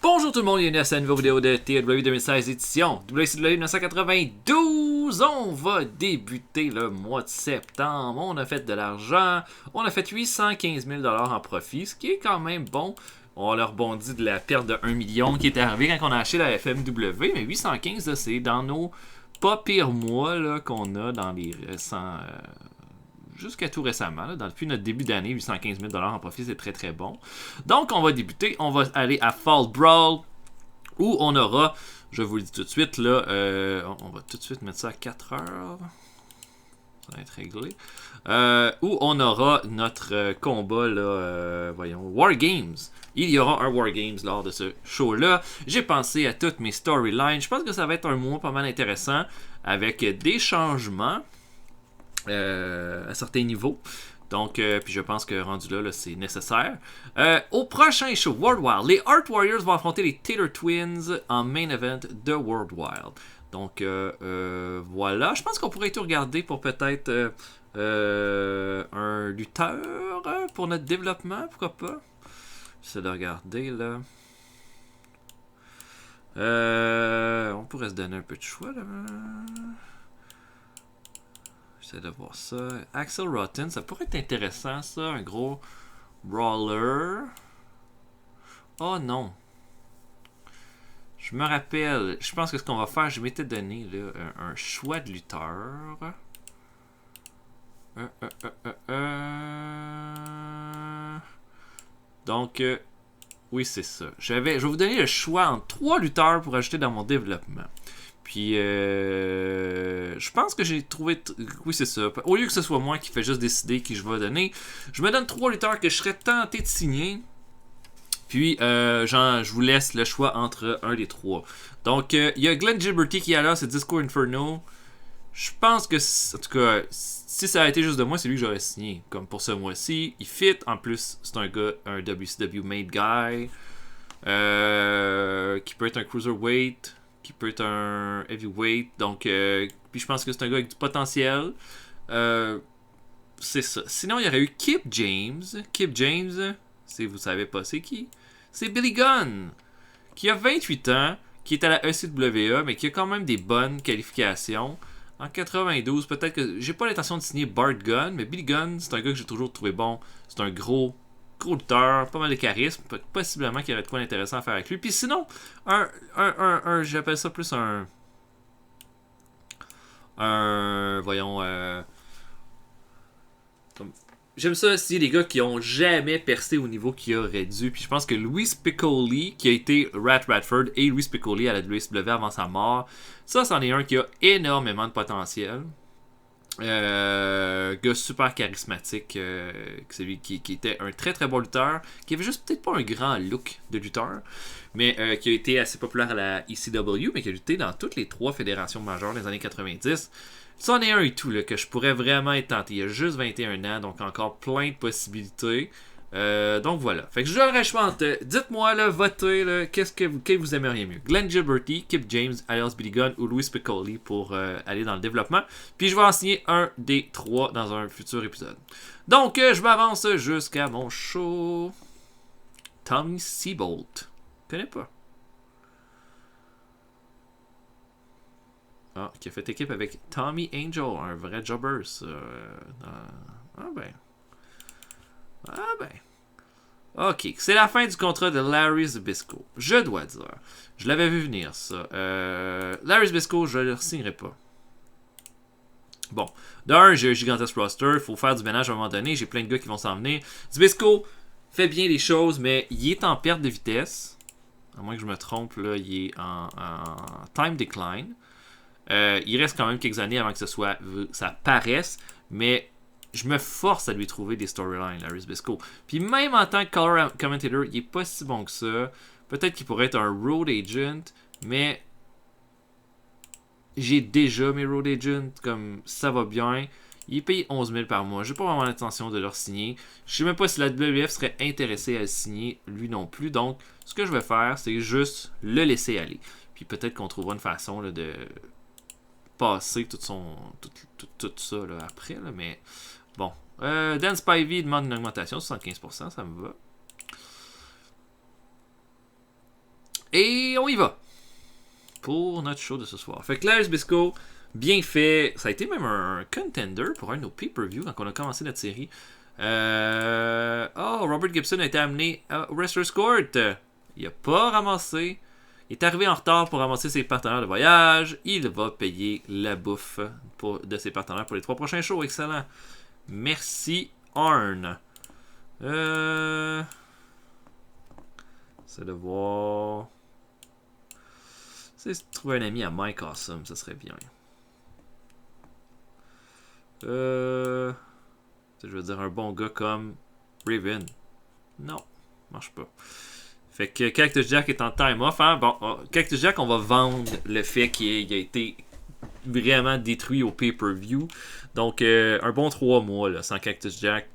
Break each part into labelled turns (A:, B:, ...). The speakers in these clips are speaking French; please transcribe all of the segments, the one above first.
A: Bonjour tout le monde, bienvenue à cette nouvelle vidéo de TW 2016 édition WCW 1992. On va débuter le mois de septembre. On a fait de l'argent. On a fait 815 000 $ en profit, ce qui est quand même bon. On a rebondi de la perte de 1 million qui est arrivée quand on a acheté la FMW. Mais 815, c'est dans nos pas pires mois qu'on a dans les récents... jusqu'à tout récemment, depuis notre début d'année, 815 000 $ en profit, c'est très très bon. Donc on va débuter, on va aller à Fall Brawl, où on aura, je vous le dis tout de suite, là, on va tout de suite mettre ça à 4 heures, ça va être réglé, où on aura notre combat, là, voyons, War Games. Il y aura un War Games lors de ce show-là. J'ai pensé à toutes mes storylines, je pense que ça va être un mois pas mal intéressant, avec des changements, à certains niveaux. Donc, puis je pense que rendu là, c'est nécessaire. Au prochain show, World Wild, les Art Warriors vont affronter les Taylor Twins en main event de World Wild. Donc, voilà. Je pense qu'on pourrait tout regarder pour peut-être un lutteur pour notre développement. Pourquoi pas? J'essaie de regarder, là. On pourrait se donner un peu de choix, là. J'essaie de voir ça. Axel Rotten, ça pourrait être intéressant, ça. Un gros brawler. Oh non. Je me rappelle. Je pense que ce qu'on va faire, je m'étais donné là, un choix de lutteur. Donc, oui, c'est ça. Je vais vous donner le choix entre 3 lutteurs pour ajouter dans mon développement. Puis, je pense que j'ai trouvé... Oui, c'est ça. Au lieu que ce soit moi qui fait juste décider qui je vais donner, je me donne 3 lutteurs que je serais tenté de signer. Puis, je vous laisse le choix entre un des 3. Donc, il y a Glenn Gilberty qui est là, c'est Disco Inferno. Je pense que, en tout cas, si ça a été juste de moi, c'est lui que j'aurais signé. Comme pour ce mois-ci. Il fit. En plus, c'est un gars, un WCW made guy. Qui peut être un cruiserweight. Qui peut être un heavyweight. Donc, puis je pense que c'est un gars avec du potentiel. C'est ça. Sinon, il y aurait eu Kip James. Kip James, si vous savez pas c'est qui, c'est Billy Gunn, qui a 28 ans, qui est à la ECWA, mais qui a quand même des bonnes qualifications. En 92, peut-être que j'ai pas l'intention de signer Bart Gunn, mais Billy Gunn, c'est un gars que j'ai toujours trouvé bon. C'est un gros lutteur, pas mal de charisme, possiblement qu'il y aurait de quoi d'intéressant à faire avec lui. Puis sinon, j'appelle ça plus voyons, j'aime ça aussi les gars qui ont jamais percé au niveau qu'ils auraient dû. Puis je pense que Louis Piccoli, qui a été Rat Radford et Louis Piccoli à la WCW avant sa mort, ça c'en est un qui a énormément de potentiel. Gars super charismatique, celui qui était un très très bon lutteur, qui avait juste peut-être pas un grand look de lutteur, mais qui a été assez populaire à la ECW, mais qui a lutté dans toutes les 3 fédérations majeures des années 90. C'en est un et tout là, que je pourrais vraiment être tenté. Il a juste 21 ans, donc encore plein de possibilités. Donc voilà. Fait que je donnerais le choix entre. Dites-moi là, votez là, qu'est-ce que vous aimeriez mieux. Glenn Gilberty, Kip James, alias Billy Gunn ou Louis Piccoli pour aller dans le développement. Puis je vais en signer un des 3 dans un futur épisode. Donc je m'avance jusqu'à mon show. Tommy Seabolt. Je connais pas. Ah, qui a fait équipe avec Tommy Angel, un vrai jobber, ça. Ah ben. Ah ben. Ok, c'est la fin du contrat de Larry Zbyszko. Je dois dire. Je l'avais vu venir, ça. Larry Zbyszko, je ne le signerai pas. Bon, d'un, j'ai un gigantesque roster. Il faut faire du ménage à un moment donné. J'ai plein de gars qui vont s'en venir. Zbyszko fait bien les choses, mais il est en perte de vitesse. À moins que je me trompe, là, il est en time decline. Il reste quand même quelques années avant que ça paraisse, mais je me force à lui trouver des storylines, Larry Zbyszko. Puis même en tant que color commentator, il est pas si bon que ça. Peut-être qu'il pourrait être un road agent, mais j'ai déjà mes road agents, comme ça va bien. Il est payé 11 000 par mois. J'ai pas vraiment l'intention de le signer. Je sais même pas si la WWF serait intéressée à le signer, lui non plus. Donc, ce que je vais faire, c'est juste le laisser aller. Puis peut-être qu'on trouvera une façon là, de passer tout ça là, après, là, mais bon. Dan Spivey demande une augmentation de 75%, ça me va. Et on y va pour notre show de ce soir. Fait que Lars Bisco, bien fait. Ça a été même un contender pour un de nos pay-per-view quand on a commencé notre série. Robert Gibson a été amené au Wrestler's Court. Il n'a pas ramassé. Il est arrivé en retard pour ramasser ses partenaires de voyage. Il va payer la bouffe de ses partenaires pour les 3 prochains shows. Excellent. Merci, Arn. C'est de voir. C'est trouver un ami à Mike Awesome, ça serait bien. Je veux dire un bon gars comme Raven. Non, marche pas. Fait que Cactus Jack est en time off. Hein? Bon, Cactus Jack, on va vendre le fait qu'il a été vraiment détruit au pay-per-view. Donc, un bon 3 mois là, sans Cactus Jack.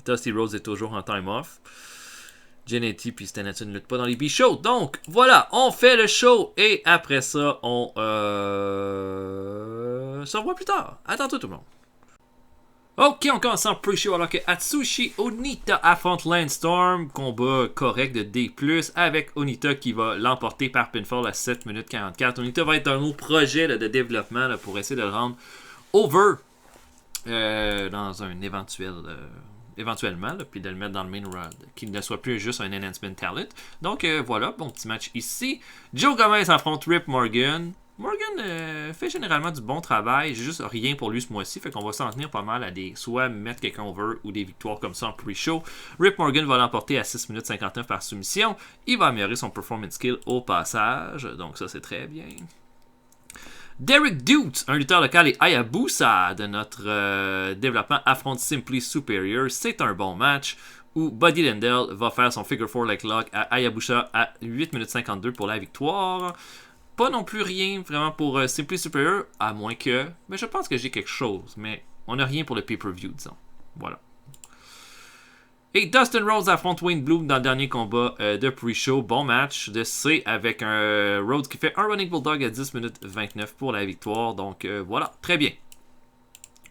A: Dusty Rhodes est toujours en time off. Genetti puis Stanton ne luttent pas dans les B-shows. Donc, voilà, on fait le show. Et après ça, on se revoit plus tard. À tantôt tout le monde. Ok, on commence en pre-show alors que Atsushi Onita affronte Landstorm. Combat correct de D+, avec Onita qui va l'emporter par pinfall à 7 minutes 44. Onita va être un autre projet là, de développement là, pour essayer de le rendre over dans un éventuellement, là, puis de le mettre dans le main rod, qu'il ne soit plus juste un enhancement talent. Donc voilà, bon petit match ici. Joe Gomez affronte Rip Morgan. Morgan fait généralement du bon travail, j'ai juste rien pour lui ce mois-ci, fait qu'on va s'en tenir pas mal à soit mettre quelqu'un over ou des victoires comme ça en pre-show. Rip Morgan va l'emporter à 6 minutes 59 par soumission. Il va améliorer son performance skill au passage, donc ça c'est très bien. Derek Dute, un lutteur local, et Hayabusa de notre développement affrontent Simply Superior. C'est un bon match où Buddy Landell va faire son figure 4 leg lock à Hayabusa à 8 minutes 52 pour la victoire. Pas non plus rien vraiment pour Simply Superior, à moins que... Mais je pense que j'ai quelque chose, mais on n'a rien pour le pay-per-view, disons. Voilà. Et Dustin Rhodes affronte Wayne Bloom dans le dernier combat de pre-show. Bon match de C avec un Rhodes qui fait un Running Bulldog à 10 minutes 29 pour la victoire. Donc voilà, très bien.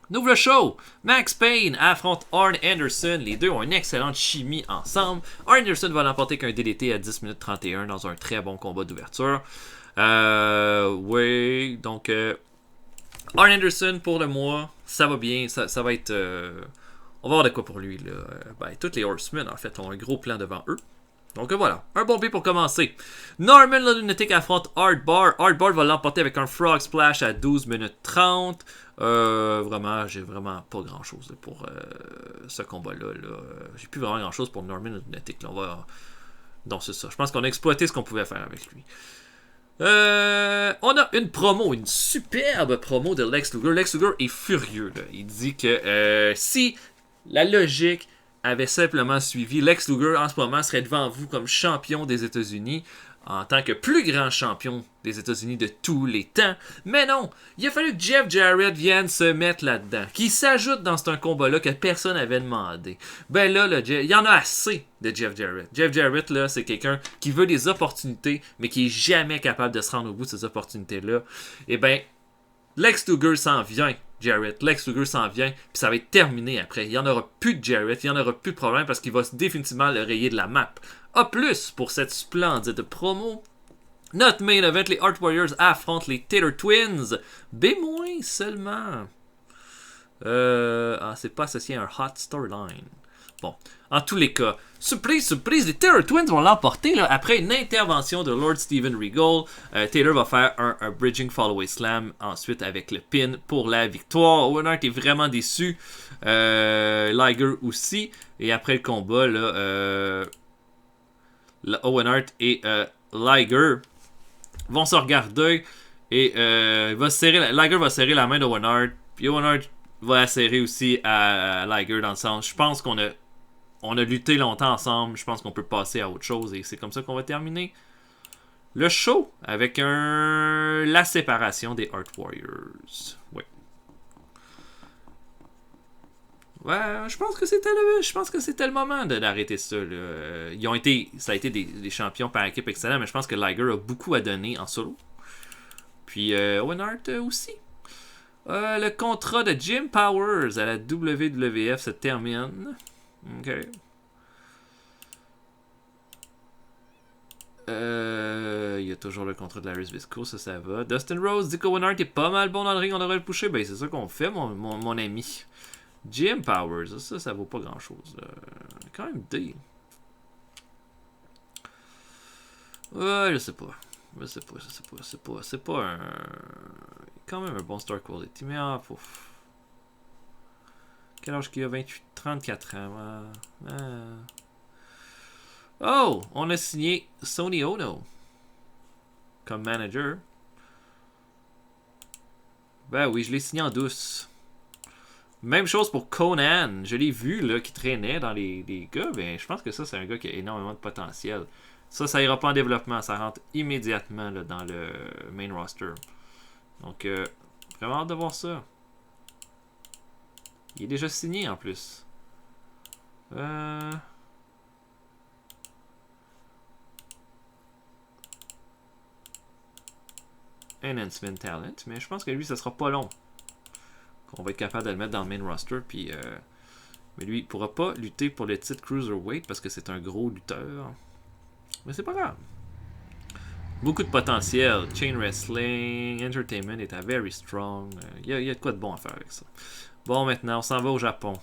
A: Nouveau show, Max Payne affronte Arn Anderson. Les deux ont une excellente chimie ensemble. Arn Anderson va l'emporter qu'un DDT à 10 minutes 31 dans un très bon combat d'ouverture. Oui, donc Arn Anderson pour le mois, ça va bien, ça va être... on va voir de quoi pour lui. Là. Toutes les Horsemen, en fait, ont un gros plan devant eux. Donc voilà, un bon B pour commencer. Norman la Lunatic affronte Hardbar. Hardbar va l'emporter avec un Frog Splash à 12 minutes 30. Vraiment, j'ai vraiment pas grand chose pour ce combat-là. J'ai plus vraiment grand chose pour Norman la Lunatic. Donc c'est ça. Je pense qu'on a exploité ce qu'on pouvait faire avec lui. On a une superbe promo de Lex Luger. Lex Luger est furieux. Là. Il dit que si la logique avait simplement suivi, Lex Luger en ce moment serait devant vous comme champion des États-Unis, en tant que plus grand champion des États-Unis de tous les temps. Mais non, il a fallu que Jeff Jarrett vienne se mettre là-dedans, qui s'ajoute dans ce combat-là que personne n'avait demandé. Ben là, il y en a assez de Jeff Jarrett. Jeff Jarrett, là, c'est quelqu'un qui veut des opportunités, mais qui est jamais capable de se rendre au bout de ces opportunités-là. Et ben, Lex Luger s'en vient. Jarrett, Lex Luger s'en vient, puis ça va être terminé après. Il n'y en aura plus de Jarrett, il n'y en aura plus de problème parce qu'il va définitivement le rayer de la map. A plus pour cette splendide promo. Notre main event, les Art Warriors affrontent les Taylor Twins. B- seulement. C'est pas associé à un hot storyline. Bon, en tous les cas, surprise, les Taylor Twins vont l'emporter là, après une intervention de Lord Steven Regal. Taylor va faire un Bridging Fallaway Slam ensuite avec le pin pour la victoire. Owen Hart est vraiment déçu. Liger aussi. Et après le combat, là, Owen Hart et Liger vont se regarder et Liger va serrer la main d'Owen Hart. Puis Owen Hart va la serrer aussi à Liger dans le sens. Je pense qu'on a lutté longtemps ensemble. Je pense qu'on peut passer à autre chose. Et c'est comme ça qu'on va terminer le show avec la séparation des Art Warriors. Oui. Ouais, je pense que c'était le moment d'arrêter ça. Là. Ça a été des champions par équipe excellents, mais je pense que Liger a beaucoup à donner en solo. Puis Owen Hart aussi. Le contrat de Jim Powers à la WWF se termine. Ok. toujours le contrat de Larry Zbyszko, ça va. Dustin Rose, Dico Winard est pas mal bon dans le ring, on devrait le pusher. Ben, c'est ça qu'on fait, mon ami. Jim Powers, ça vaut pas grand chose. Quand même D. Ouais, je sais pas. C'est pas un. Quand même un bon star quality. Mais quel âge qu'il a 28, 34 ans. Oh! On a signé Sonny Ono comme manager. Ben oui, je l'ai signé en douce. Même chose pour Conan. Je l'ai vu là, qui traînait dans les gars. Ben, je pense que ça, c'est un gars qui a énormément de potentiel. Ça ira pas en développement. Ça rentre immédiatement là, dans le main roster. Donc, vraiment hâte de voir ça. Il est déjà signé en plus. Enhancement Talent. Mais je pense que lui, ça sera pas long. On va être capable de le mettre dans le main roster. Puis, mais lui, il pourra pas lutter pour le titre Cruiserweight parce que c'est un gros lutteur. Mais c'est pas grave. Beaucoup de potentiel. Chain Wrestling, Entertainment est à very strong. Il y a de quoi de bon à faire avec ça. Bon, maintenant, on s'en va au Japon.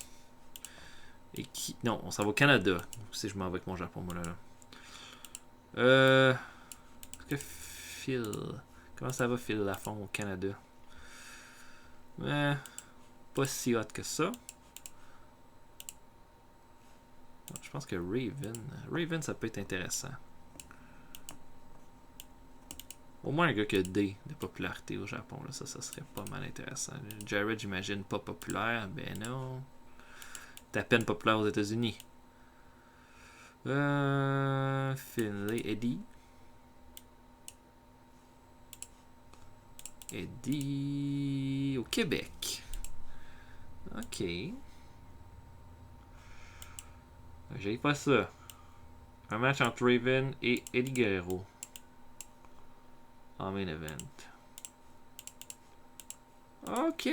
A: Non, on s'en va au Canada. Si je m'en vais avec mon Japon, moi, là. Que Phil... Comment ça va, Phil Lafont, au Canada? Pas si hot que ça. Je pense que Raven, ça peut être intéressant. Au moins un gars qui a D de popularité au Japon, là, ça serait pas mal intéressant. Jared, j'imagine, pas populaire. Ben non. T'es à peine populaire aux États-Unis. Finlay, Eddie au Québec. Ok. J'ai pas ça. Un match entre Raven et Eddie Guerrero. En main event. Ok.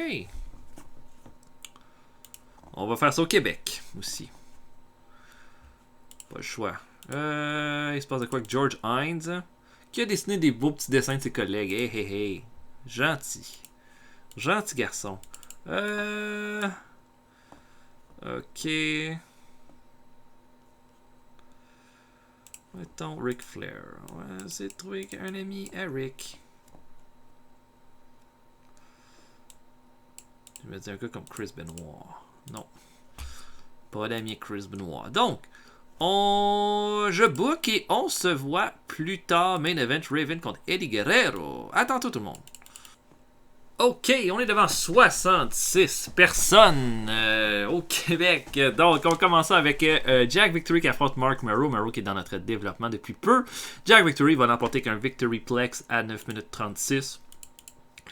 A: On va faire ça au Québec aussi. Pas le choix. Il se passe de quoi avec George Hines, qui a dessiné des beaux petits dessins de ses collègues. Hey. Gentil. Gentil garçon. Ok. Mettons Ric Flair. On va essayer de trouver un ami à Rick. Je vais dire un gars comme Chris Benoit. Non. Pas d'ami Chris Benoit. Donc, je book et on se voit plus tard. Main event Raven contre Eddie Guerrero. À tantôt tout le monde. Ok, on est devant 66 personnes au Québec. Donc, on commence avec Jack Victory qui affronte Mark Mero. Mero qui est dans notre développement depuis peu. Jack Victory va l'emporter qu'un Victory Plex à 9 minutes 36.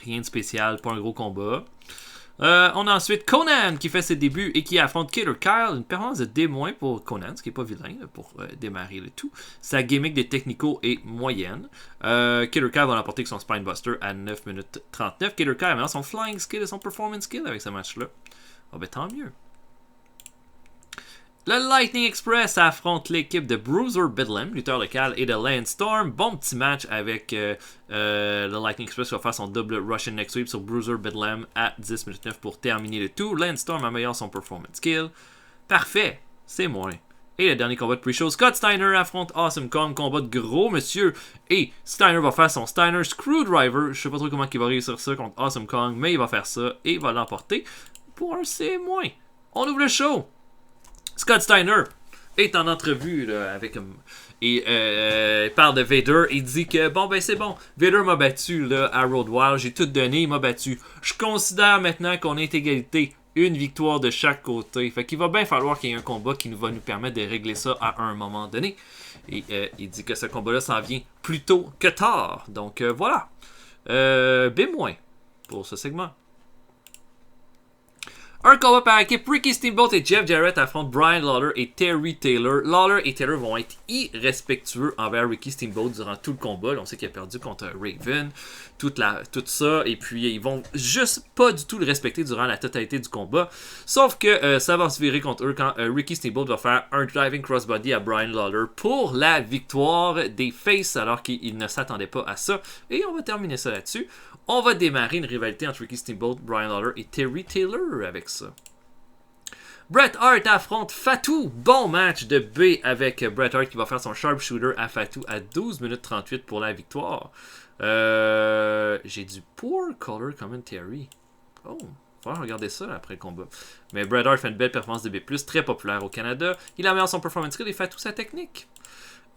A: Rien de spécial, pas un gros combat. On a ensuite Conan qui fait ses débuts et qui affronte Killer Kyle. Une performance de D- pour Conan, ce qui n'est pas vilain pour démarrer le tout. Sa gimmick des technicaux est moyenne. Killer Kyle va l'emporter avec son Spinebuster à 9 minutes 39. Killer Kyle a maintenant son Flying Skill et son Performance Skill avec ce match-là. Ah ben tant mieux. Le Lightning Express affronte l'équipe de Bruiser Bedlam, lutteur local, et de Landstorm. Bon petit match avec le Lightning Express qui va faire son double Russian Neck Sweep sur Bruiser Bedlam à 10 minutes 9 pour terminer le tout. Landstorm améliore son Performance Skill. Parfait, c'est moins. Et le dernier combat de pre-show, Scott Steiner affronte Awesome Kong, combat de gros monsieur. Et Steiner va faire son Steiner Screwdriver. Je sais pas trop comment il va réussir ça contre Awesome Kong, mais il va faire ça et il va l'emporter pour un C-. On ouvre le show. Scott Steiner est en entrevue là, avec et il parle de Vader. Il dit que bon ben c'est bon, Vader m'a battu là, à Road Wild, j'ai tout donné, il m'a battu. Je considère maintenant qu'on est égalité, une victoire de chaque côté. Fait qu'il va bien falloir qu'il y ait un combat qui va nous permettre de régler ça à un moment donné. Et il dit que ce combat-là s'en vient plus tôt que tard. Donc voilà. B- pour ce segment. Un combat par équipe, Ricky Steamboat et Jeff Jarrett affrontent Brian Lawler et Terry Taylor. Lawler et Taylor vont être irrespectueux envers Ricky Steamboat durant tout le combat. Là, on sait qu'il a perdu contre Raven, tout ça, et puis ils vont juste pas du tout le respecter durant la totalité du combat. Sauf que ça va se virer contre eux quand Ricky Steamboat va faire un driving crossbody à Brian Lawler pour la victoire des Faces, alors qu'il ne s'attendait pas à ça. Et on va terminer ça là-dessus. On va démarrer une rivalité entre Ricky Steamboat, Brian Lawler et Terry Taylor avec ça. Bret Hart affronte Fatou. Bon match de B avec Bret Hart qui va faire son sharpshooter à Fatou à 12 minutes 38 pour la victoire. J'ai du poor color commentary. Oh, on va regarder ça là, après le combat. Mais Bret Hart fait une belle performance de B+, très populaire au Canada. Il améliore son performance skill et Fatou sa technique.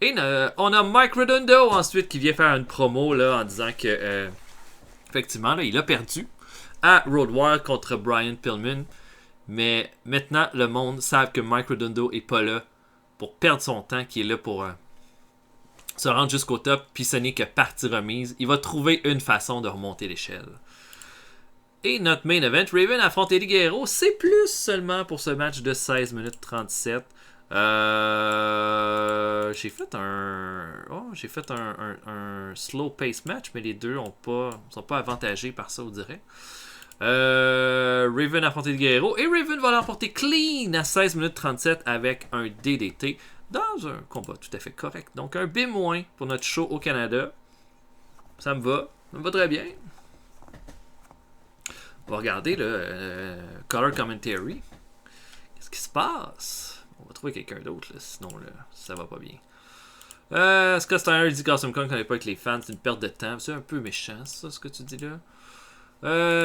A: Et on a Mike Redondo ensuite qui vient faire une promo là, en disant que... effectivement, là, il a perdu à Road Wild contre Brian Pillman. Mais maintenant, le monde savent que Mike Redondo n'est pas là pour perdre son temps, qu'il est là pour se rendre jusqu'au top. Puis ce n'est que partie remise. Il va trouver une façon de remonter l'échelle. Et notre main event, Raven affronte Eddie Guerrero. C'est plus seulement pour ce match de 16 minutes 37. J'ai fait un slow pace match, mais les deux sont pas avantagés par ça, on dirait. Raven a affronté le Guerrero et Raven va l'emporter clean à 16 minutes 37 avec un DDT dans un combat tout à fait correct. Donc un B- pour notre show au Canada. Ça me va très bien. On va regarder le color commentary. Qu'est-ce qui se passe? On va trouver quelqu'un d'autre, là, sinon là, ça va pas bien. Scott Steiner dit qu'Awesome Kong connaît pas avec les fans, c'est une perte de temps. C'est un peu méchant, ça, ce que tu dis là.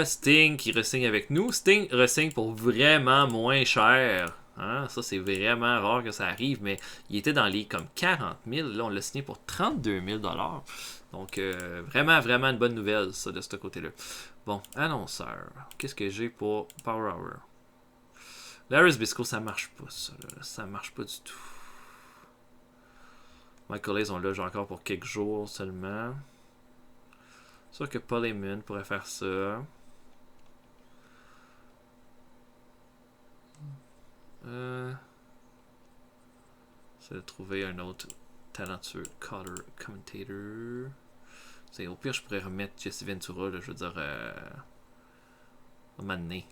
A: Sting qui re-signe avec nous. Sting re-signe pour vraiment moins cher. Hein? Ça, c'est vraiment rare que ça arrive, mais il était dans les comme 40 000. Là, on l'a signé pour 32 000 $. Donc, vraiment, vraiment une bonne nouvelle, ça, de ce côté-là. Bon, annonceur. Qu'est-ce que j'ai pour Power Hour? Larry Zbyszko, ça marche pas, ça. Là. Ça marche pas du tout. Michael Hayes, on l'a encore pour quelques jours seulement. C'est sûr que Paul Heyman pourrait faire ça. C'est de trouver un autre talentueux color commentator. Au pire, je pourrais remettre Jesse Ventura, là, je veux dire, à un moment donné.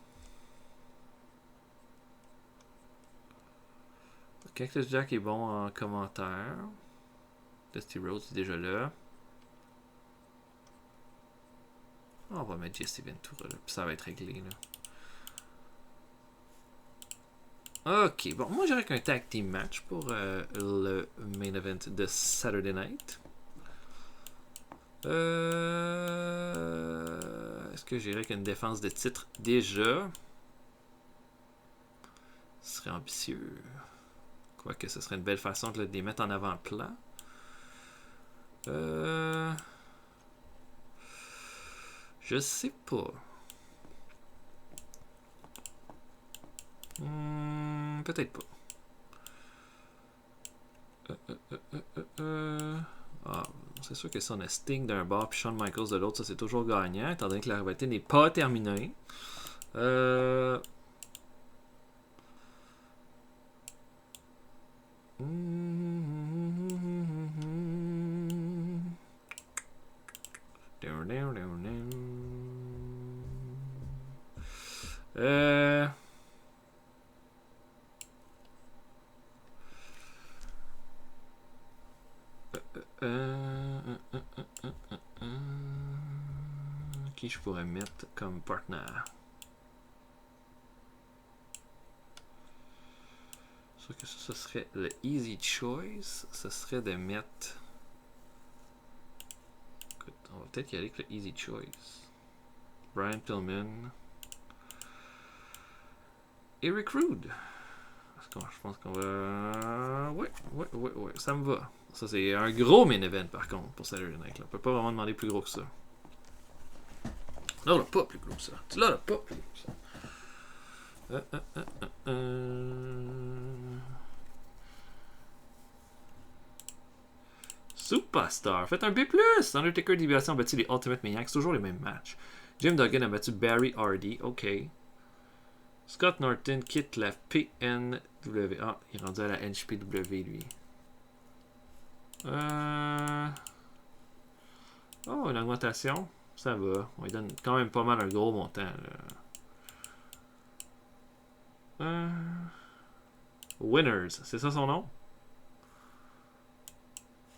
A: Cactus Jack est bon en commentaire. Dusty Rhodes est déjà là. On va mettre Jesse Ventura là, puis ça va être réglé là. Ok, bon, moi j'irais qu'un tag team match pour le main event de Saturday Night. Est-ce que j'irais qu'une défense de titre déjà? Ce serait ambitieux. Quoique ce serait une belle façon de les mettre en avant-plan. Je sais pas. Peut-être pas. C'est sûr que si on a Sting d'un bord puis Shawn Michaels de l'autre, ça c'est toujours gagnant, étant donné que la rivalité n'est pas terminée. Qui je pourrais mettre comme partenaire? Sûr que ça serait le easy choice. Ce serait de mettre... Écoute, on va peut-être y aller avec le easy choice. Brian Pillman. Eric Rude. Je pense qu'on va... Ouais, ça me va. Ça, c'est un gros main event, par contre, pour Saturday Night. Là. On peut pas vraiment demander plus gros que ça. Non, on l'a pas plus gros que ça. Tu l'as pas plus gros que ça. Superstar. Faites un B+. Undertaker et DiBiase ont battu les Ultimate Maniacs. Toujours les mêmes matchs. Jim Duggan a battu Barry Hardy. OK. Scott Norton quitte la PNW. Ah, il est rendu à la NJPW, lui. Oh, une augmentation. Ça va. On lui donne quand même pas mal un gros montant. Winners, c'est ça son nom?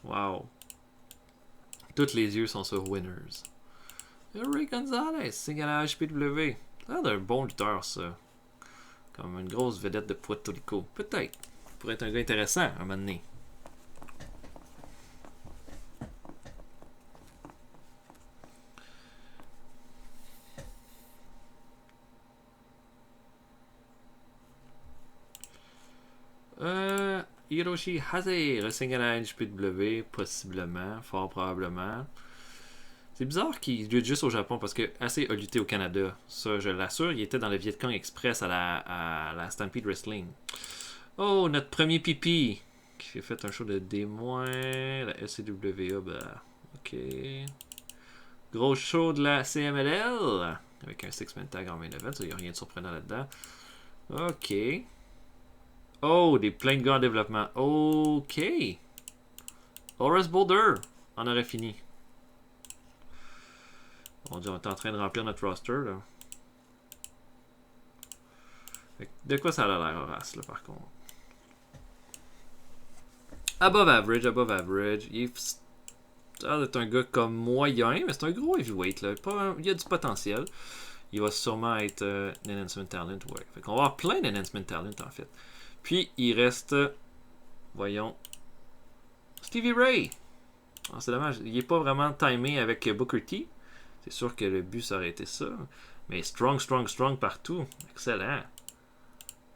A: Wow. Tous les yeux sont sur Winners. Ray Gonzalez, signe à la HPW. Ça a l'air d'un bon lutteur, ça. Comme une grosse vedette de Puerto Rico. Peut-être. Pourrait être un gars intéressant, un moment donné. Hiroshi Hase, signe à la HPW, possiblement, fort probablement. C'est bizarre qu'il lutte juste au Japon parce que assez a lutté au Canada. Ça, je l'assure, il était dans le Vietcong Express à la Stampede Wrestling. Oh, notre premier pipi qui a fait un show de D-, la SCWA, bah, ok. Gros show de la CMLL avec un six-man tag en main event, il n'y a rien de surprenant là-dedans. Ok. Oh, plein de gars en développement. Ok. Horace Boulder, on aurait fini. On est en train de remplir notre roster, là. De quoi ça a l'air, Horace, là, par contre? Above average. Il est un gars comme moyen, mais c'est un gros heavyweight, là. Il y a du potentiel. Il va sûrement être un enhancement talent, ouais. Fait qu'on va avoir plein d'enhancement talent, en fait. Puis, il reste, voyons, Stevie Ray. Ah, c'est dommage, il n'est pas vraiment timé avec Booker T. C'est sûr que le but, ça aurait été ça. Mais strong partout. Excellent.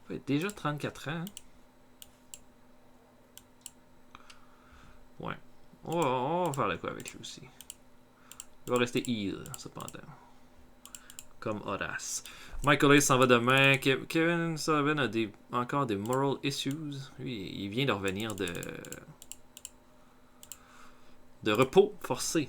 A: Il fait déjà 34 ans. Ouais. On va faire le quoi avec lui aussi. Il va rester heel, cependant. Comme Horace. Michael Hayes s'en va demain. Kevin Sullivan a encore des moral issues. Lui, il vient de revenir de repos forcé.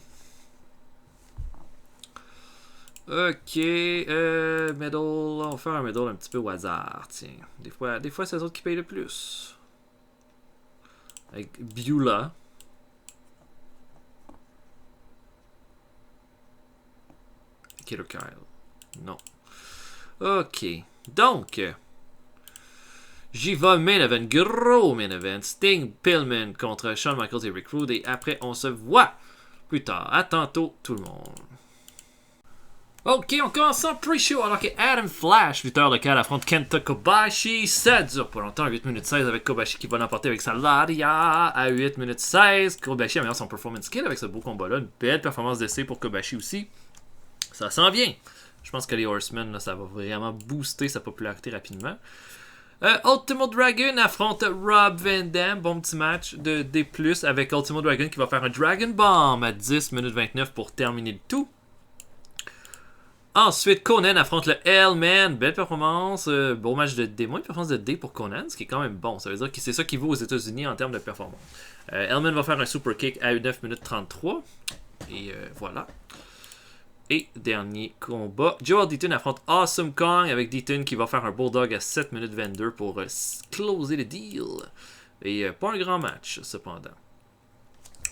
A: Ok, medal. On va faire un medal un petit peu au hasard. Tiens. Des fois c'est les autres qui payent le plus. Avec Beulah. Killer Kyle. Non. Ok. Donc, j'y vais main event. Gros main event. Sting Pillman contre Shawn Michaels et Rick Rude. Et après, on se voit plus tard. À tantôt, tout le monde. Ok, on commence en pre-show alors que Adam Flash, lutteur local, affronte Kenta Kobashi. Ça dure pas longtemps, 8 minutes 16 avec Kobashi qui va l'emporter avec sa Laria à 8 minutes 16. Kobashi améliore son performance skill avec ce beau combat-là. Une belle performance d'essai pour Kobashi aussi. Ça s'en vient. Je pense que les Horsemen, là, ça va vraiment booster sa popularité rapidement. Ultimo Dragon affronte Rob Van Dam. Bon petit match de D+, avec Ultimo Dragon qui va faire un Dragon Bomb à 10 minutes 29 pour terminer le tout. Ensuite, Conan affronte le Hellman. Belle performance. Beau match de D. Moins de performance de D pour Conan, ce qui est quand même bon. Ça veut dire que c'est ça qui vaut aux États-Unis en termes de performance. Hellman va faire un super kick à 9 minutes 33. Et voilà. Et dernier combat, Joel Deaton affronte Awesome Kong avec Deaton qui va faire un Bulldog à 7 minutes 22 pour closer le deal. Et pas un grand match, cependant.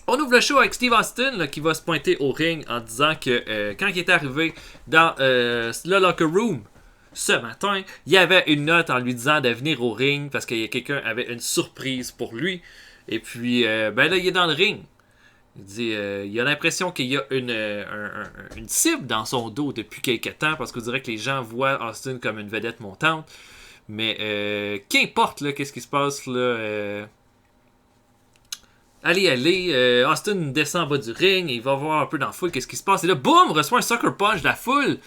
A: On ouvre le show avec Steve Austin là, qui va se pointer au ring en disant que quand il est arrivé dans le locker room ce matin, il y avait une note en lui disant de venir au ring parce que quelqu'un avait une surprise pour lui. Et puis, ben là, il est dans le ring. Il dit, il a l'impression qu'il y a une cible dans son dos depuis quelques temps parce qu'on dirait que les gens voient Austin comme une vedette montante. Mais qu'importe là, qu'est-ce qui se passe là. Allez, Austin descend en bas du ring, et il va voir un peu dans la foule qu'est-ce qui se passe. Et là, boum, reçoit un sucker punch de la foule.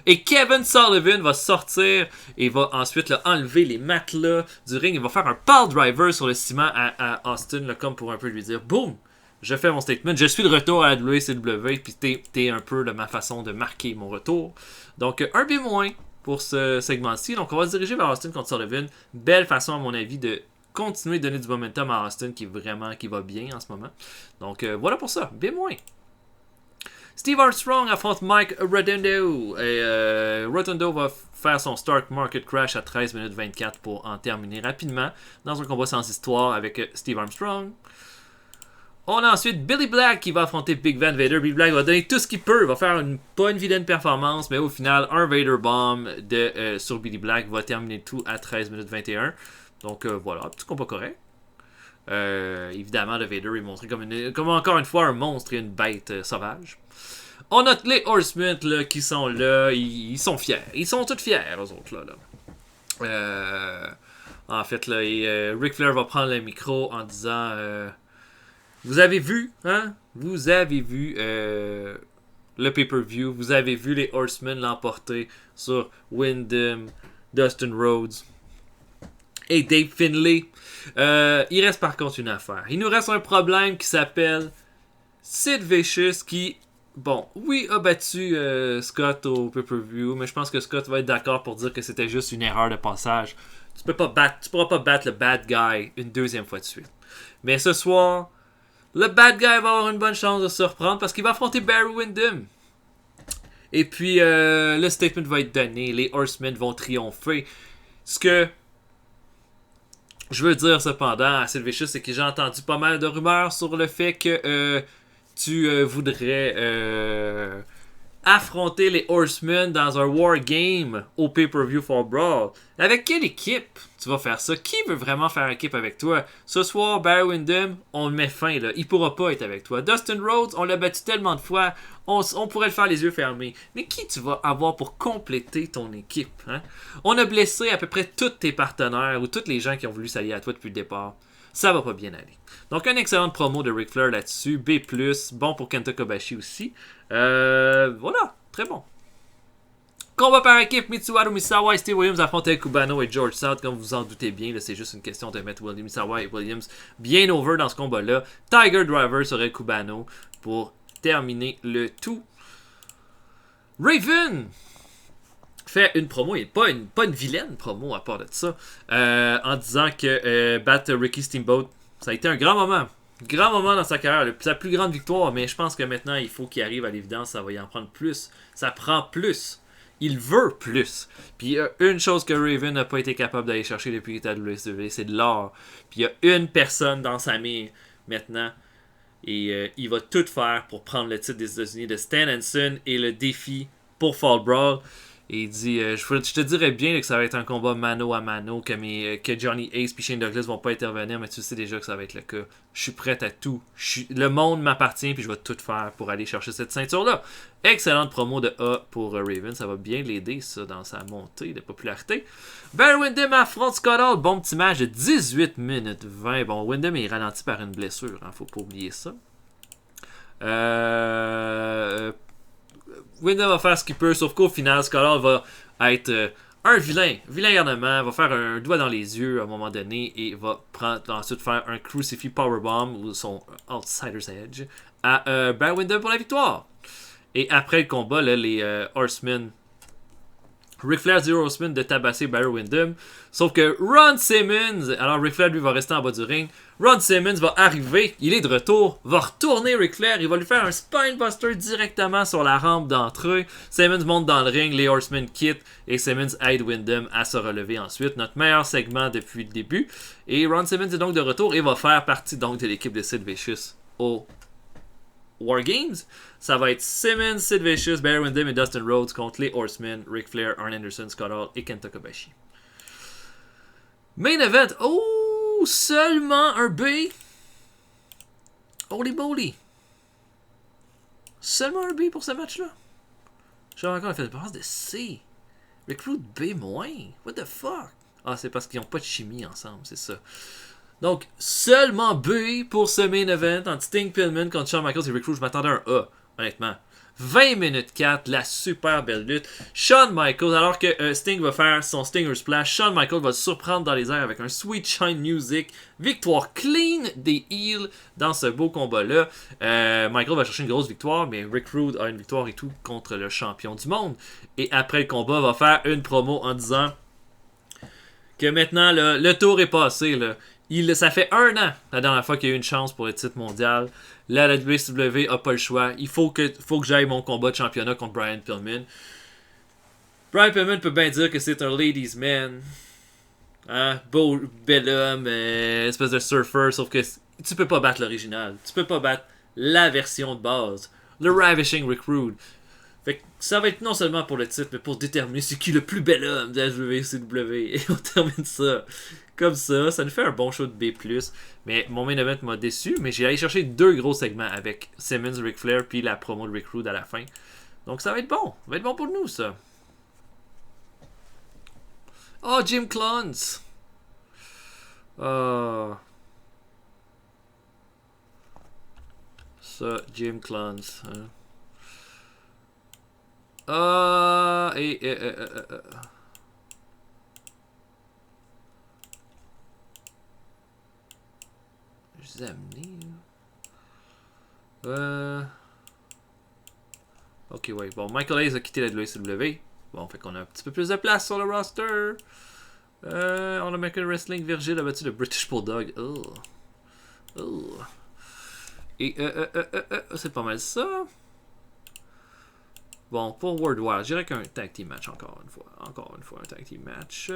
A: Et Kevin Sullivan va sortir et va ensuite là, enlever les matelas du ring. Il va faire un pile driver sur le ciment à Austin, là, comme pour un peu lui dire, boum, je fais mon statement, je suis de retour à la WCW, puis t'es un peu de ma façon de marquer mon retour. Donc, un B- pour ce segment-ci. Donc, on va se diriger vers Austin contre Sullivan. Belle façon, à mon avis, de continuer de donner du momentum à Austin qui va bien en ce moment. Donc, voilà pour ça. B-. Steve Armstrong affronte Mike Rotundo. Et Rotundo va faire son Start Market Crash à 13 minutes 24 pour en terminer rapidement dans un combat sans histoire avec Steve Armstrong. On a ensuite Billy Black qui va affronter Big Van Vader. Billy Black va donner tout ce qu'il peut, va faire pas une vilaine performance, mais au final, un Vader Bomb sur Billy Black va terminer tout à 13 minutes 21. Donc voilà, petit combat correct. Évidemment, le Vader est montré comme encore une fois un monstre et une bête sauvage. On a les Horsemen là, qui sont là, ils sont fiers. Ils sont tous fiers, eux autres. Là. En fait, là, Ric Flair va prendre le micro en disant... vous avez vu, hein? Vous avez vu le pay-per-view. Vous avez vu les Horsemen l'emporter sur Windham, Dustin Rhodes et Dave Finlay. Il reste par contre une affaire. Il nous reste un problème qui s'appelle Sid Vicious qui, bon, oui, a battu Scott au pay-per-view, mais je pense que Scott va être d'accord pour dire que c'était juste une erreur de passage. Tu pourras pas battre le bad guy une deuxième fois de suite. Mais ce soir... le bad guy va avoir une bonne chance de se reprendre parce qu'il va affronter Barry Windham. Et puis, le statement va être donné. Les Horsemen vont triompher. Ce que je veux dire cependant à Sid Vicious, c'est que j'ai entendu pas mal de rumeurs sur le fait que tu voudrais affronter les Horsemen dans un War Game au Pay-Per-View for Brawl. Avec quelle équipe tu vas faire ça? Qui veut vraiment faire équipe avec toi? Ce soir, Barry Windham, on le met fin, là. Il pourra pas être avec toi. Dustin Rhodes, on l'a battu tellement de fois, on pourrait le faire les yeux fermés. Mais qui tu vas avoir pour compléter ton équipe? Hein? On a blessé à peu près tous tes partenaires ou tous les gens qui ont voulu s'allier à toi depuis le départ. Ça va pas bien aller. Donc, une excellente promo de Ric Flair là-dessus. B+, bon pour Kenta Kobashi aussi. Voilà, très bon. Combat par équipe, Mitsuharu Misawa et Steve Williams affrontent Kubano et George South, comme vous en doutez bien. Là, c'est juste une question de mettre Misawa et Williams bien over dans ce combat-là. Tiger Driver serait Kubano pour terminer le tout. Raven fait une promo, et pas une vilaine promo à part de ça, en disant que battre Ricky Steamboat, ça a été un grand moment. Grand moment dans sa carrière, sa plus grande victoire, mais je pense que maintenant il faut qu'il arrive à l'évidence, ça va y en prendre plus. Ça prend plus. Il veut plus. Puis il y a une chose que Raven n'a pas été capable d'aller chercher depuis qu'il était à WCW, c'est de l'or. Puis il y a une personne dans sa mire maintenant. Et il va tout faire pour prendre le titre des États-Unis de Stan Hansen et le défi pour Fall Brawl. Et il dit, je te dirais bien que ça va être un combat mano à mano, que Johnny Ace et Shane Douglas vont pas intervenir, mais tu sais déjà que ça va être le cas. Je suis prêt à tout. Le monde m'appartient, puis je vais tout faire pour aller chercher cette ceinture-là. Excellente promo de A pour Raven, ça va bien l'aider ça dans sa montée de popularité. Barry Windham affronte Scott Hall, bon petit match de 18 minutes 20. Bon, Windham est ralenti par une blessure, hein, faut pas oublier ça. Windham va faire ce qu'il peut, sauf qu'au final, Scott Hall va être un vilain garnement, va faire un doigt dans les yeux à un moment donné et va ensuite faire un Crucifix Powerbomb ou son Outsider's Edge à Barry Windham pour la victoire. Et après le combat, là, les Horsemen, Ric Flair dit aux Horsemen de tabasser Barry Windham. Sauf que Ron Simmons, alors Ric Flair lui va rester en bas du ring. Ron Simmons va arriver, il est de retour, va retourner Ric Flair, il va lui faire un spinebuster directement sur la rampe d'entrée. Simmons monte dans le ring, les Horsemen quittent et Simmons aide Windham à se relever ensuite. Notre meilleur segment depuis le début. Et Ron Simmons est donc de retour et va faire partie donc de l'équipe de Sid Vicious au War Games. Ça va être Simmons, Sid Vicious, Barry Windham et Dustin Rhodes contre les Horsemen, Ric Flair, Arn Anderson, Scott Hall et Kenta Kobashi. Main event. Oh, seulement un B. Holy moly. Seulement un B pour ce match-là. J'avais encore fait de base de C. Recruit B-. What the fuck? Ah, c'est parce qu'ils n'ont pas de chimie ensemble, c'est ça. Donc, seulement B pour ce main event entre Sting Pillman contre Shawn Michaels et Rick Rude. Je m'attendais à un A, honnêtement. 20 minutes 4, la super belle lutte. Shawn Michaels, alors que Sting va faire son Stinger Splash, Shawn Michaels va se surprendre dans les airs avec un Sweet Shine Music. Victoire clean des Heels dans ce beau combat-là. Michael va chercher une grosse victoire, mais Rick Rude a une victoire et tout contre le champion du monde. Et après le combat, va faire une promo en disant que maintenant, là, le tour est passé. Là. Ça fait 1 an la dernière fois qu'il y a eu une chance pour le titre mondial. Là, la WCW a pas le choix. Il faut que j'aille mon combat de championnat contre Brian Pillman. Brian Pillman peut bien dire que c'est un ladies man. Hein? Beau, bel homme, espèce de surfer, sauf que tu peux pas battre l'original. Tu peux pas battre la version de base. Le Ravishing Recruit. Fait que ça va être non seulement pour le titre, mais pour déterminer c'est qui le plus bel homme de la WCW. Et on termine ça comme ça. Ça nous fait un bon show de B+. Mais mon main event m'a déçu. Mais j'ai allé chercher 2 gros segments avec Simmons, Ric Flair, puis la promo de Recruit à la fin. Donc ça va être bon. Ça va être bon pour nous, ça. Oh, Jim Cluns. Oh. Ça, Jim Cluns. Hein. Je les ai amenés. Ok, ouais. Bon, Michael Hayes a quitté la WCW. Bon, fait qu'on a un petit peu plus de place sur le roster. On a American Wrestling. Virgil a battu le British Bulldog. Et c'est pas mal ça. Bon, pour World War, je dirais qu'un tag team match encore une fois. Encore une fois, un tag team match.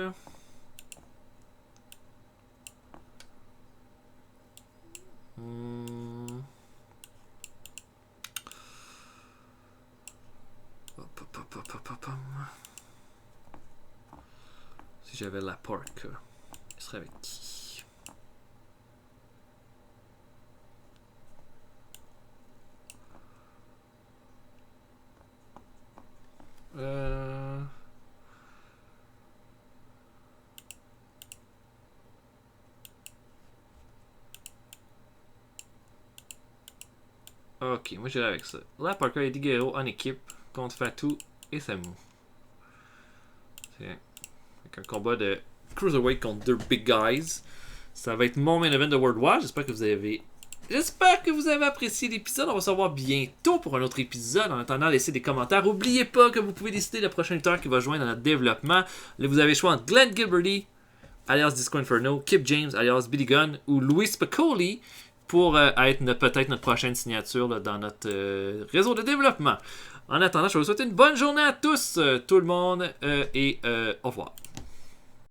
A: Si j'avais la Park, il serait avec qui? Ok, moi j'irai avec ça. La Parker et Eddie Guerrero en équipe contre Fatou et Samu. C'est avec un combat de Cruiserweight contre 2 big guys. Ça va être mon main event de World War. J'espère que vous avez apprécié l'épisode. On va se revoir bientôt pour un autre épisode. En attendant, laissez des commentaires. N'oubliez pas que vous pouvez décider le prochain lutteur qui va joindre dans notre développement. Là, vous avez le choix entre Glenn Gilberty, alias Disco Inferno, Kip James, alias Billy Gunn, ou Louis Spicoli pour être peut-être notre prochaine signature là, dans notre réseau de développement. En attendant, je vous souhaite une bonne journée à tous, tout le monde, et au revoir.